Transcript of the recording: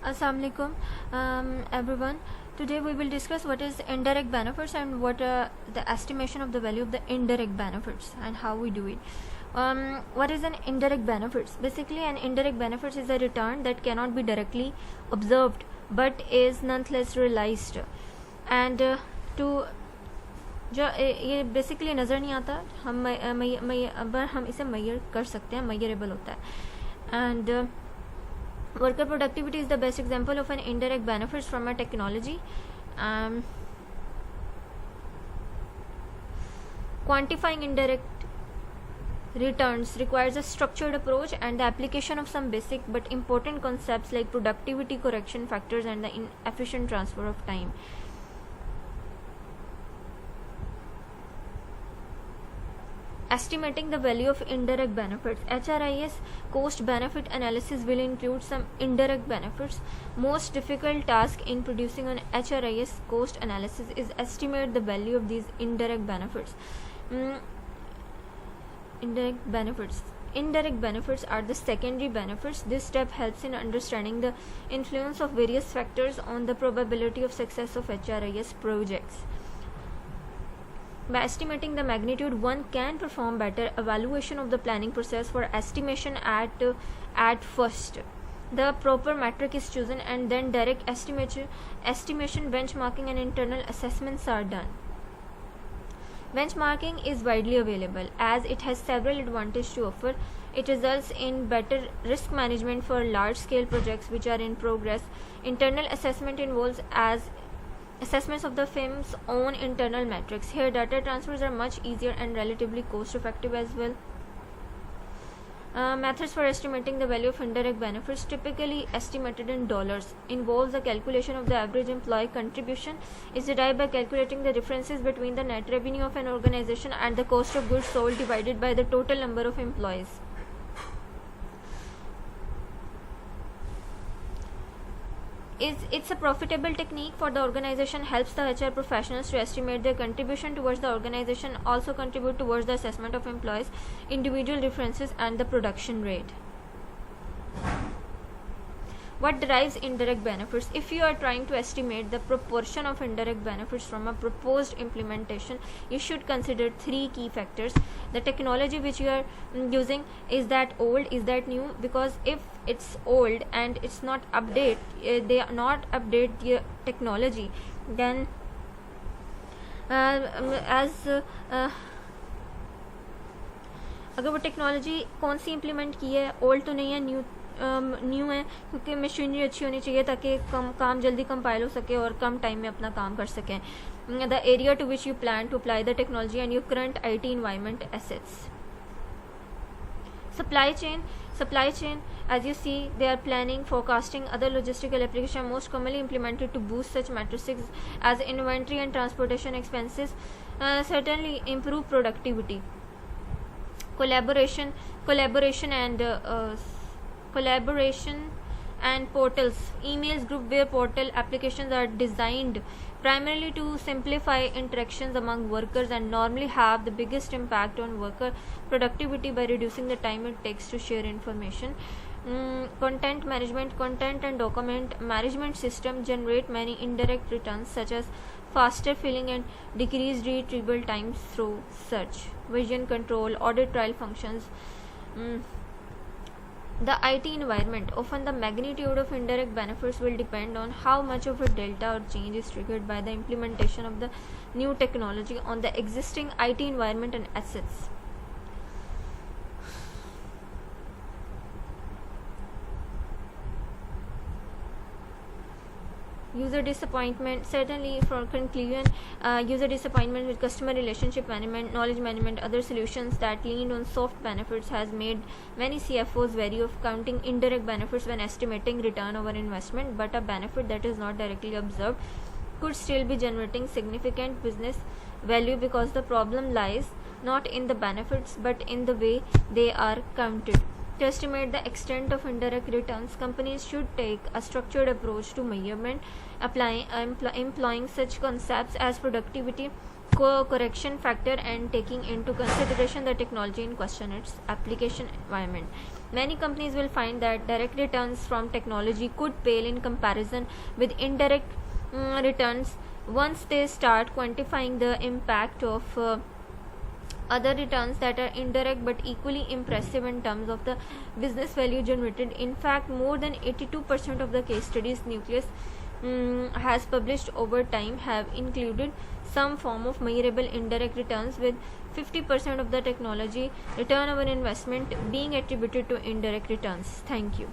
Assalamu alaikum, everyone. Today we will discuss what is indirect benefits and what the estimation of the value of the indirect benefits and how we do it. What is an indirect benefits? Basically, an indirect benefits is a return that cannot be directly observed but is nonetheless realized. And to जो ये basically नज़र नहीं आता, हम इसे major कर सकते हैं, मेजरेबल होता है. And worker productivity is the best example of an indirect benefits from a technology. Quantifying indirect returns requires a structured approach and the application of some basic but important concepts like productivity correction factors and the inefficient transfer of time. Estimating the value of indirect benefits. HRIS cost benefit analysis will include some indirect benefits. Most difficult task in producing an HRIS cost analysis is estimate the value of these indirect benefits. Indirect benefits are the secondary benefits. This step helps in understanding the influence of various factors on the probability of success of HRIS projects. By estimating the magnitude, one can perform better evaluation of the planning process for estimation at first. The proper metric is chosen and then direct estimation, benchmarking and internal assessments are done. Benchmarking is widely available as it has several advantages to offer. It results in better risk management for large-scale projects which are in progress. Internal assessment involves assessments of the firm's own internal metrics. Here data transfers are much easier and relatively cost effective as well. Methods for estimating the value of indirect benefits, typically estimated in dollars, involves the calculation of the average employee contribution. Is derived by calculating the differences between the net revenue of an organization and the cost of goods sold divided by the total number of employees. It's a profitable technique for the organization, helps the HR professionals to estimate their contribution towards the organization, also contribute towards the assessment of employees, individual differences and the production rate. What derives indirect benefits? If you are trying to estimate the proportion of indirect benefits from a proposed implementation, you should consider three key factors. The technology which you are using, is that old, is that new? Because if it's old and it's not they are not update the technology, then अगर वो technology कौन सी implement की है, old तो नहीं है, new है, क्योंकि मशीनरी अच्छी होनी चाहिए ताकि काम जल्दी कंपाइल हो सके और कम टाइम में अपना काम कर सकें. The area to which you plan to apply the technology and your current IT environment assets. Supply chain, as you see, they are planning, forecasting, other logistical applications are most commonly implemented to boost such metrics as inventory and transportation expenses. Certainly improve productivity. Collaboration and portals. Emails, groupware, portal applications are designed primarily to simplify interactions among workers and normally have the biggest impact on worker productivity by reducing the time it takes to share information. Content and document management system generate many indirect returns such as faster filling and decreased retrieval times through search, version control, audit trail functions. The IT environment. Often the magnitude of indirect benefits will depend on how much of a delta or change is triggered by the implementation of the new technology on the existing IT environment and assets. User disappointment. Certainly for conclusion, user disappointment with customer relationship management, knowledge management, other solutions that lean on soft benefits has made many CFOs wary of counting indirect benefits when estimating return over investment, but a benefit that is not directly observed could still be generating significant business value because the problem lies not in the benefits but in the way they are counted. To estimate the extent of indirect returns, companies should take a structured approach to measurement, employing such concepts as productivity correction factor and taking into consideration the technology in question, its application environment. Many companies will find that direct returns from technology could pale in comparison with indirect returns once they start quantifying the impact of other returns that are indirect but equally impressive in terms of the business value generated. In fact, more than 82% of the case studies Nucleus has published over time have included some form of measurable indirect returns, with 50% of the technology return on investment being attributed to indirect returns. Thank you.